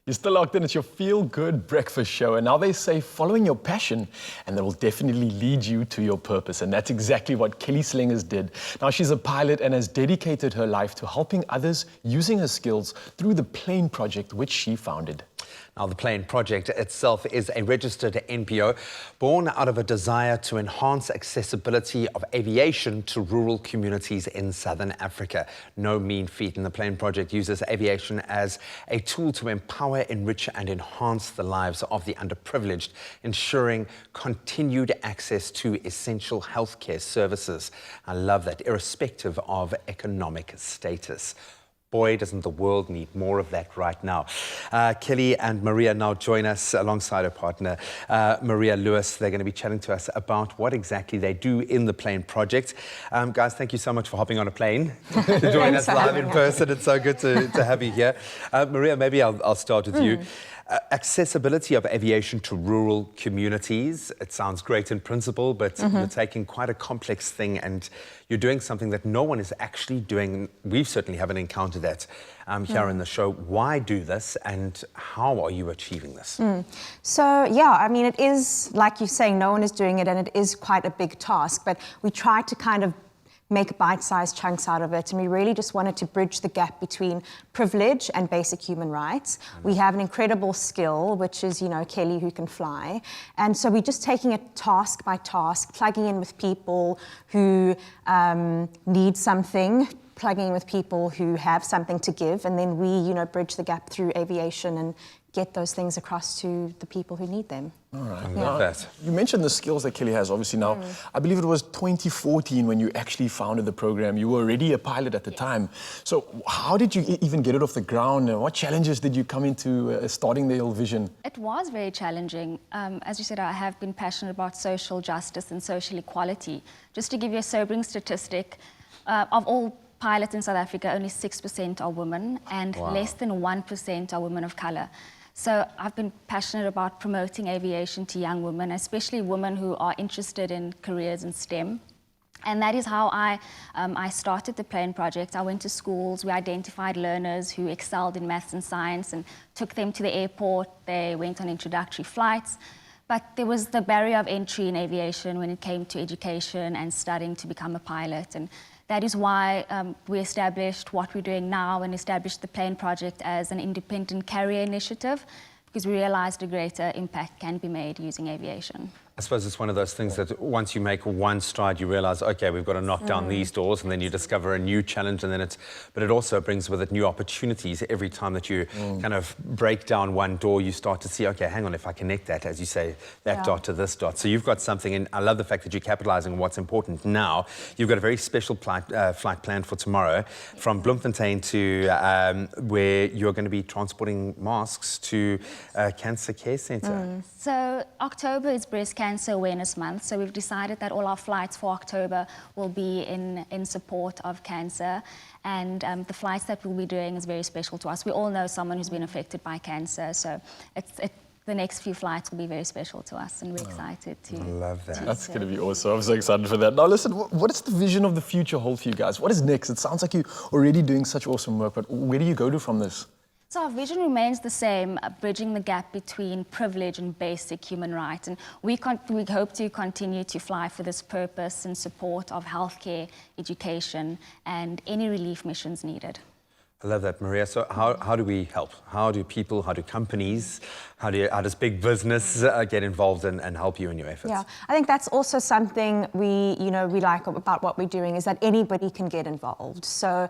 You're still locked in. It's your feel-good breakfast show. And now they say following your passion, and that will definitely lead you to your purpose. And that's exactly what Kelly Slingers did. Now she's a pilot and has dedicated her life to helping others using her skills through the Plane Project, which she founded. Now, the Plane Project itself is a registered NPO born out of a desire to enhance accessibility of aviation to rural communities in Southern Africa. No mean feat, and the Plane Project uses aviation as a tool to empower, enrich and enhance the lives of the underprivileged, ensuring continued access to essential healthcare services. I love that, irrespective of economic status. Boy, doesn't the world need more of that right now. Kelly and Maria now join us alongside her partner, Maria Lewis. They're going to be chatting to us about what exactly they do in the Plane Project. Guys, thank you so much for hopping on a plane to join us live in person. It's so good to have you here. Maria, maybe I'll start with you. Accessibility of aviation to rural communities. It sounds great in principle, but you're taking quite a complex thing and you're doing something that no one is actually doing. We certainly haven't encountered that here in the show. Why do this and how are you achieving this? So, yeah, I mean, it is, like you're saying, no one is doing it and it is quite a big task, but we try to kind of make bite-sized chunks out of it, and we really just wanted to bridge the gap between privilege and basic human rights. We have an incredible skill, which is, you know, Kelly who can fly, and so we're just taking it task by task, plugging in with people who need something, plugging in with people who have something to give, and then we, you know, bridge the gap through aviation and get those things across to the people who need them. All right. I love that. You mentioned the skills that Kelly has, obviously now. I believe it was 2014 when you actually founded the program. You were already a pilot at the time. So how did you even get it off the ground? What challenges did you come into starting the vision? It was very challenging. As you said, I have been passionate about social justice and social equality. Just to give you a sobering statistic, of all pilots in South Africa, only 6% are women, and less than 1% are women of color. So I've been passionate about promoting aviation to young women, especially women who are interested in careers in STEM. And that is how I started the Plane Project. I went to schools, we identified learners who excelled in maths and science and took them to the airport. They went on introductory flights. But there was the barrier of entry in aviation when it came to education and studying to become a pilot. And that is why we established what we're doing now and established the Plane Project as an independent carrier initiative, because we realized a greater impact can be made using aviation. I suppose it's one of those things that once you make one stride, you realize, okay, we've got to knock down these doors, and then you discover a new challenge, and then but it also brings with it new opportunities. Every time that you kind of break down one door, you start to see, okay, hang on, if I connect that, as you say, that dot to this dot. So you've got something, and I love the fact that you're capitalizing on what's important now. You've got a very special flight planned for tomorrow from Bloemfontein to where you're going to be transporting masks to Cancer Care Centre. So October is Breast Cancer Awareness Month, so we've decided that all our flights for October will be in support of cancer, and the flights that we'll be doing is very special to us. We all know someone who's been affected by cancer, so the next few flights will be very special to us, and we're excited to. I love that. That's going to be awesome. I'm so excited for that. Now listen, what is the vision of the future hold for you guys? What is next? It sounds like you're already doing such awesome work, but where do you go to from this? So our vision remains the same, bridging the gap between privilege and basic human rights. And we hope to continue to fly for this purpose in support of healthcare, education, and any relief missions needed. I love that, Maria. So how do we help? How do people, how do companies, how does big business get involved and help you in your efforts? Yeah, I think that's also something we like about what we're doing, is that anybody can get involved. So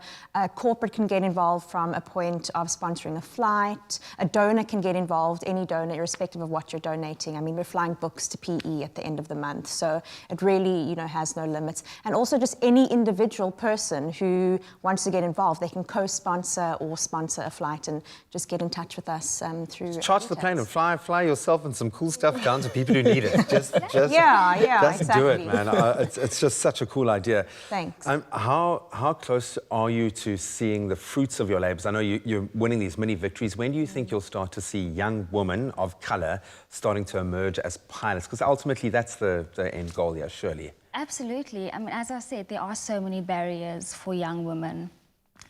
corporate can get involved from a point of sponsoring a flight. A donor can get involved, any donor, irrespective of what you're donating. I mean, we're flying books to PE at the end of the month, so it really, has no limits. And also just any individual person who wants to get involved, they can co-sponsor or sponsor a flight and just get in touch with us through. Charge the plane and fly yourself and some cool stuff down to people who need it. Just exactly. do it, man. It's just such a cool idea. Thanks. How close are you to seeing the fruits of your labours? I know you're winning these mini victories. When do you think you'll start to see young women of colour starting to emerge as pilots? Because ultimately that's the end goal here, surely. Absolutely. I mean, as I said, there are so many barriers for young women.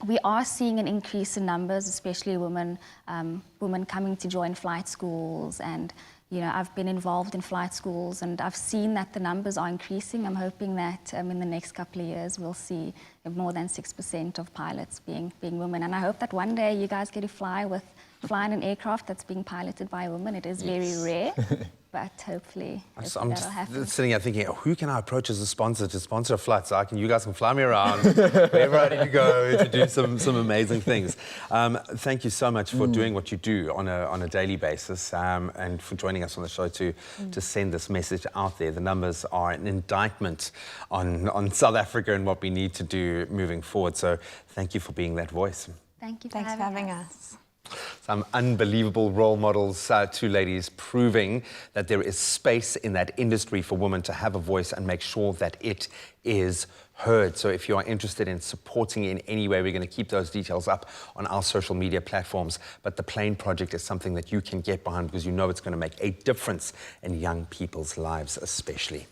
we are seeing an increase in numbers, especially women, women coming to join flight schools. And, you know, I've been involved in flight schools and I've seen that the numbers are increasing. I'm hoping that in the next couple of years, we'll see more than 6% of pilots being women. And I hope that one day you guys get to fly in an aircraft that's being piloted by a woman. It is very rare, but hopefully I'm that'll happen. just sitting here thinking, who can I approach as a sponsor to sponsor a flight so you guys can fly me around wherever I need to go to do some amazing things. Thank you so much for doing what you do on a daily basis and for joining us on the show to send this message out there. The numbers are an indictment on South Africa and what we need to do moving forward. So thank you for being that voice. Thank you for Thanks for having us. Some unbelievable role models, two ladies proving that there is space in that industry for women to have a voice and make sure that it is heard. So if you are interested in supporting in any way, we're going to keep those details up on our social media platforms. But the Plane Project is something that you can get behind because you know it's going to make a difference in young people's lives especially.